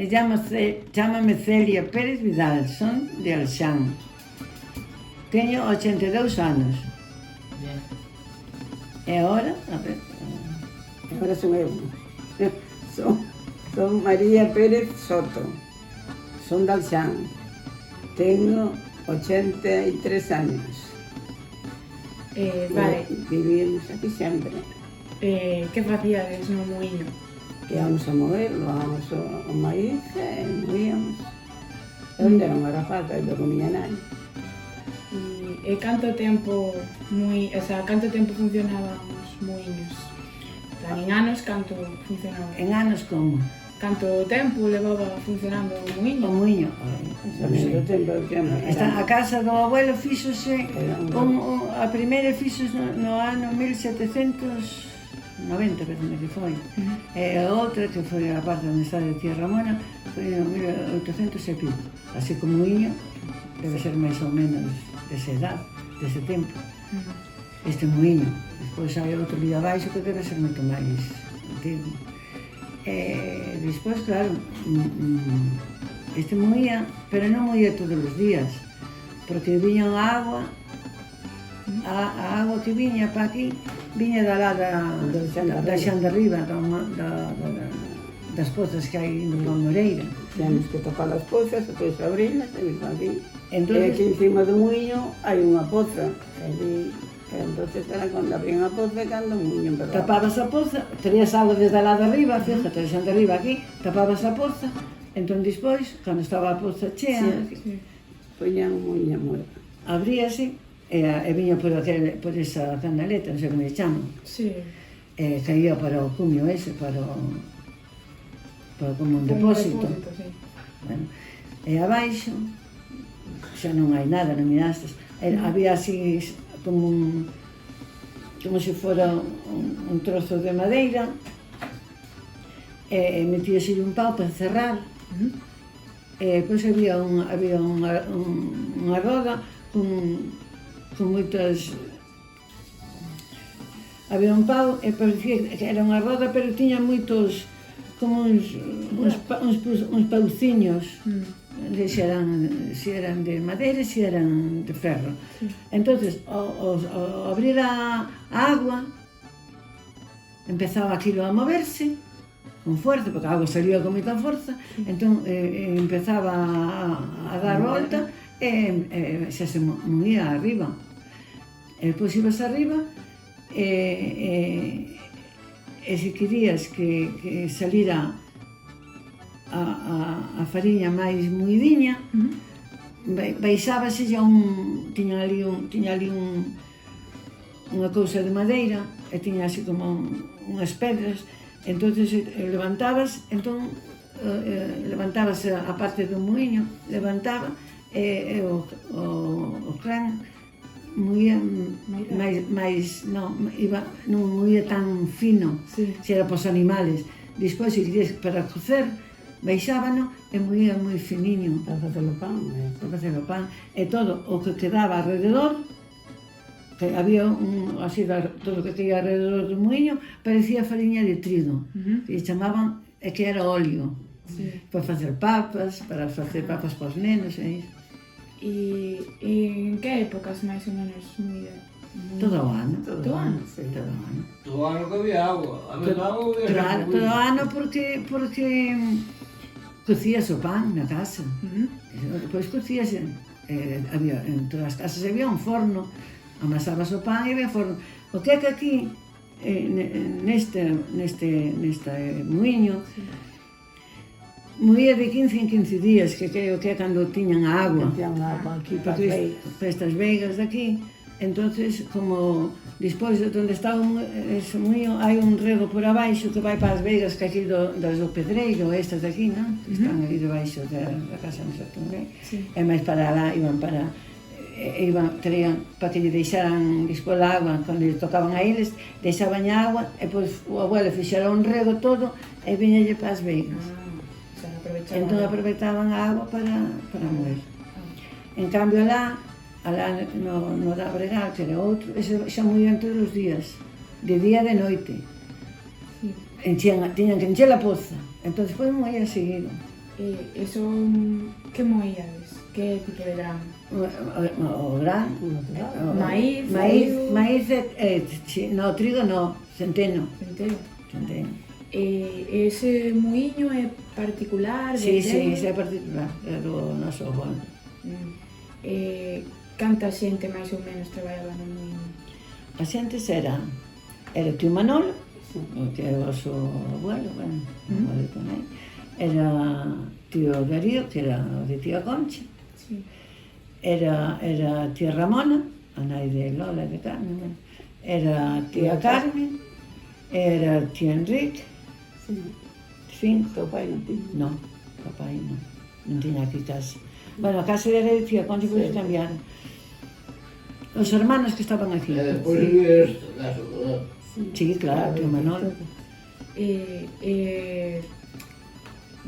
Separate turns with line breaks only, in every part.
Chámame Celia Pérez Vidal, son de Alxán. Teño 82 anos.
Bien.
E agora, a ver...
Agora son eu. Son María Pérez Soto. Son de Alxán. Tengo 83 años.
Vale,
Vivimos aquí sempre.
que facíades no muiño?
Íamos a mover, levábamos o maíz e movíamos. Onde era unha rapata, e logo miña nai.
E canto tempo funcionaban os muiños? En anos, canto funcionaba?
En anos como?
Canto tempo levaba funcionando o muiño?
O muiño.
Sabendo o tempo que
A casa do abuelo fíxose, a primeira fíxose no ano 1790, parece que foi. E a outra, que foi a parte onde está de Tía Ramona, foi no 1800 e pico. Así que o muiño debe ser máis ou menos desa edad, dese tempo. Este muiño. Despois hai outro ali abaixo que debe ser moito máis antigo. Despois, claro, este moía, pero non moía todos os días, porque viña a agua, a agua que viña para aquí, viña da lá da xan de arriba, das pozas que hai no Moreira.
Temos que tapar as pozas, depois abrirlas e vir aquí. E
Entonces,
aquí encima do muiño hai unha poza. Entonces era cando abrían a poza e cando o muiño empezaba.
tapabas a poza, tenías agua desde lá de arriba, fíjate, da xan de arriba aquí, tapabas a poza, entón despois, cando estaba a poza chea,
Poñan o muiño muerto.
abríase, e viña por esa canaleta, non sei como lle chaman.
Sí.
Caía para o cumio ese, para como un depósito.
Sí.
Bueno, e abaixo xa non hai nada, non mirastes. Había así como se fora un trozo de madeira, e metíase un pau para cerrar. E depois había unha roda con moitas... Había un pau e parecía que era unha roda, pero tiña moitos, como uns pauciños, se eran de madeira, se eran de ferro. Entonces, ao abrir a agua, empezaba aquilo a moverse con forza, porque a agua salía con moita forza, entón empezaba a dar volta e xa se movía arriba. E depois ibas arriba e se querías que salira a fariña máis moidiña, baixábase xa tiña ali unha cousa de madeira e tiña así como unhas pedras, entonces levantabas a parte do muiño, levantaba e o cran moía máis, non moía tan fino, se era para os animales. Despois, se querías para cocer, baixábano e moía moi finiño.
Para facer o pan,
Para facer o pan. E todo o que quedaba alrededor, que había así, todo o que quedaba alrededor do muiño, parecía fariña de trigo. Que chamaban, que era óleo. Para facer papas para os nenos e iso.
E en que épocas máis ou menos moía?
Todo o ano.
Todo o ano?
Sí.
Todo o ano.
Todo ano que había agua.
Todo o ano porque cocías o pan na casa. Depois cocías, en todas as casas había un forno, amasabas o pan e había forno. O que é que aquí, neste muiño, moía de 15 en 15 días, que creo que é cando tiñan a agua.
Tiñan agua aquí para as
Porque
veigas.
para estas veigas de aquí, entonces como despois de onde estaba ese muiño hai un rego por abaixo que vai para as veigas que aquí das do Pedreiro, estas de aquí, non? Que están ali debaixo da casa de Sartungay. E máis para lá traían para que lle deixaran despois a agua, cando lle tocaban a eles, deixaban a agua e pois o abuelo fixera un rego todo e viñalle para as veigas. Entón aproveitaban a agua para moer. En cambio alá no da Bregal, que era outro, xa moían todos os días, de día e de noite. Tiñan que encher a poza, entón despois moían seguido.
Eso, que moíades? Que tipo de grano?
O gran,
Maíz,
maíz, no, trigo no, centeno.
Centeo.
Centeno.
Ese muiño é particular?
Sí,
de
sí,
Teo?
ese é particular, é do noso avó.
Canta xente máis ou menos traballaba no muiño?
A xentes era o tío Manolo, que é o vosso abuelo, bueno, o abuelo tamén. Era tío Darío, que era o de tía Concha.
Sí.
Era tía Ramona, a nai de Lola e de Carmen. Era tía Carmen. Era tía Enrique.
Sí. Teu pai non tiña.
Non, papai non. Non tiña aquí casa. Bueno, a casa era de tía Concha, pois cambiaron. Os hermanos que estaban aquí.
Despois vives da soledad.
Sí, claro, tío Manolo.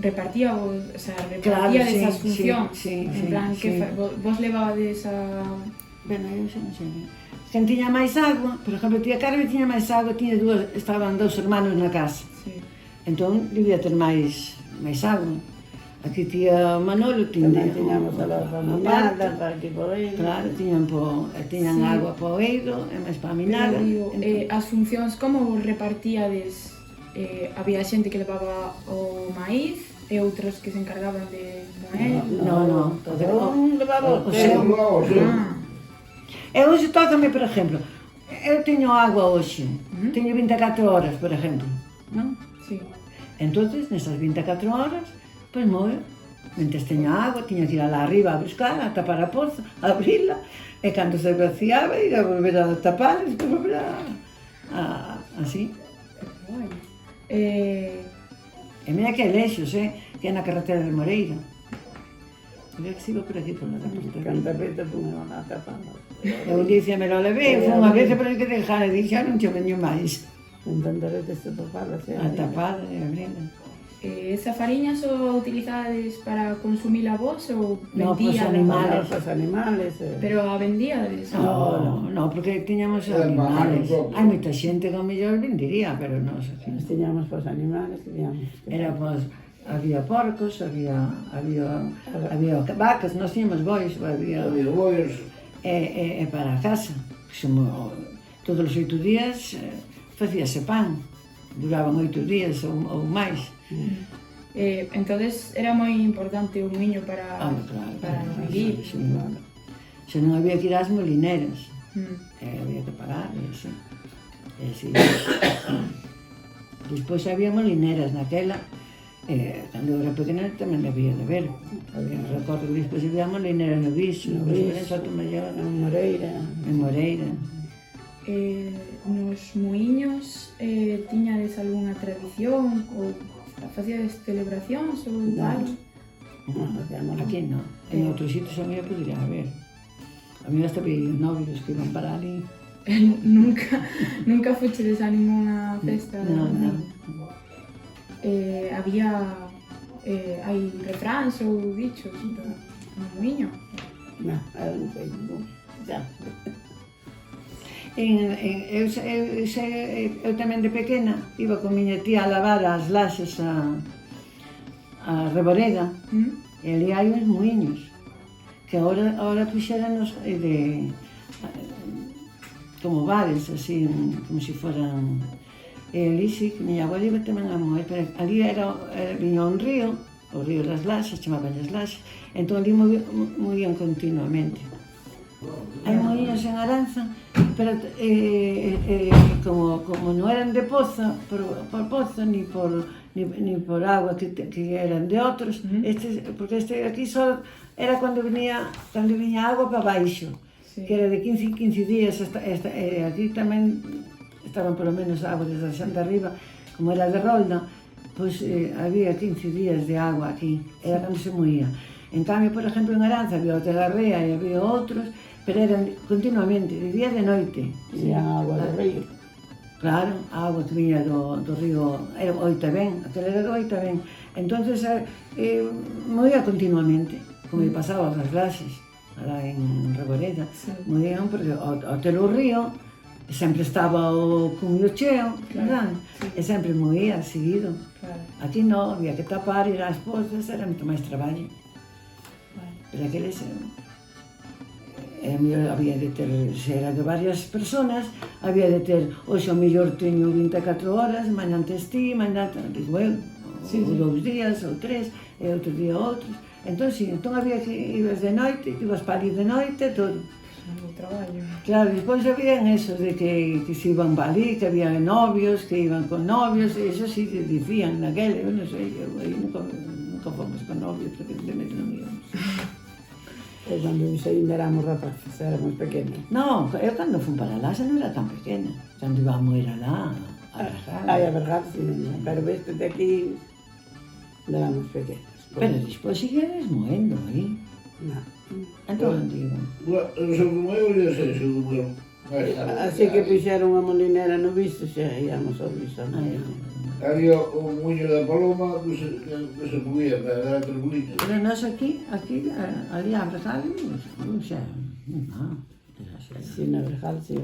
Repartía vos, o sea,
Claro,
repartía
sí,
desas
sí,
funcións.
sí,
En
sí,
plan,
sí.
vos levabades a...
Bueno, eu xa non sei. Quen tiña máis agua, por exemplo, tía Carmen tiña máis agua, estaban dous hermanos na casa.
Sí.
Entón, debía ter máis agua. Aquí tía Manolo
Tamén tiñamos a las minada, para que poder.
Claro, tiñan
Sí.
agua para o eiro e máis para a
Pero
minada.
digo,
Entón,
as funcións, como vos repartíades? Había xente que levaba o maíz e outros que se encargaban de moer?
No.
Cada un levaba o
O
seu.
seu.
Ah,
E hoxe tócame, por exemplo, eu teño agua hoxe, teño 24 horas, por exemplo, non?
sí.
Entonces, nesas 24 horas, pois moe. Mentres teño agua, tiño que ir alá arriba a buscar, a tapar a poza, a abrila, e cando se vaciaba, ir a volver a tapar, e despois volver así.
Bueno.
E mira que é lexos, que é na carretera de Moreira. Mira que sigo por aquí, por la reportería.
Canta vete ponemos na tapa.
Eu dicía, me lo levei, foi unha vez, pero hai que dejar, e dixo, non che veño máis.
Intenta vete se topala, se
A tapar e abrila.
Esa fariña só utilizades para consumila vos ou
No, pues
vendíades?
animales.
Os animales.
Pero a vendíades?
No, porque tiñamos
É,
animales.
bajar un pouco.
Hai moita xente que ao mellor vendiría, pero non sei.
Nos tiñamos os animales, tiñamos.
Era, pues, había porcos, había vacas, nós tiñamos bois, había...
Había boios.
E para a casa, todos os 8 días facíase pan, duraban 8 días ou máis.
Entonces era moi importante o muiño para,
Claro,
para vivir.
sí, claro. Se non había que ir ás molineras,
Mm.
había que pagar, e así. Despois había molineras naquela, cando eu era pequena tamén había de ver. Recordo que despois había molineras no Viso,
No
despois
Viso.
en Sotomayor,
En Moreira.
en Moreira.
Nos muiños tiñades algunha tradición ou facíades celebracións ou algo?
No, facíamos.
Aquí non, en outros sitios a mí podría haber. A mí hasta vi novios que iban para ali.
Nunca fuchedes a ninguna festa?
Non.
Había hai refráns ou dichos no muiño?
No, era un sei ningún. Ya.
Eu tamén de pequena iba con miña tía a lavar as laxes a Reboreda, e ali hai uns muiños que agora puxéranos como bares, así, como se foran. E ali sí, que miña abuela iba tamén a moer, pero ali viña un río, o río das Laxas, chamaban as Laxas, entón ali moían continuamente. Hai moinhos en Aranza, pero como non eran de poza, por poza, ni por agua que eran de outros, porque este aquí só era cando viña agua para baixo,
Sí.
que era de 15 días, aquí tamén estaban polo menos agua desde a xanta arriba, como era de rolda, pois había 15 días de agua aquí, era cando se moía. En cambio, por exemplo, en Aranza había o Tegarrea e había outros, pero eran continuamente, de día e de noite.
E a agua do río.
Claro, a agua que viña do río, era o Oitabén, aquel era do Oitabén. Entonces, moía continuamente, como lle pasaba as Laxes, alá en Reboreda.
Sí.
Moían, porque ao ter o río, E sempre estaba o cumio cheo, verdad? E sempre moía seguido.
Claro.
Aquí no, había que tapar, ir ás pozas, era moito máis traballo.
Vale.
Pero aqueles había de ter, se era de varias personas, había de ter, hoxe ao mellor teño 24 horas, mañan tes ti, mañan, digo eu, ou 2 días, ou 3, e outro día outros. Entón, sí, entón había que ibas de noite, ibas para ali de noite, todo.
O traballo.
Claro, despois habían esos de que se iban para ali, que había novios, que iban con novios, e eso sí dicían naquele, eu non sei, eu aí nunca fomos con novios, porque simplemente non íbamos.
E cando ainda éramos rapaces, éramos pequenos.
Non, eu cando fui para lá xa non era tan pequena, cando íbamos ir alá, a Vergal.
Ai, a verdade, sí, pero veste de aquí, éramos pequenos.
Pero despois sigueres moendo aí.
Non.
Entón, digo,
O seu meu ia ser o do meu.
Así que puxeron a molinera no visto, xa íamos ao visto.
ai,
Había o muño da paloma que se movía para dar tres bolitas.
pero nós aquí, ali a Vergal, non xa, non, era xa.
Sí, na verdade, sí.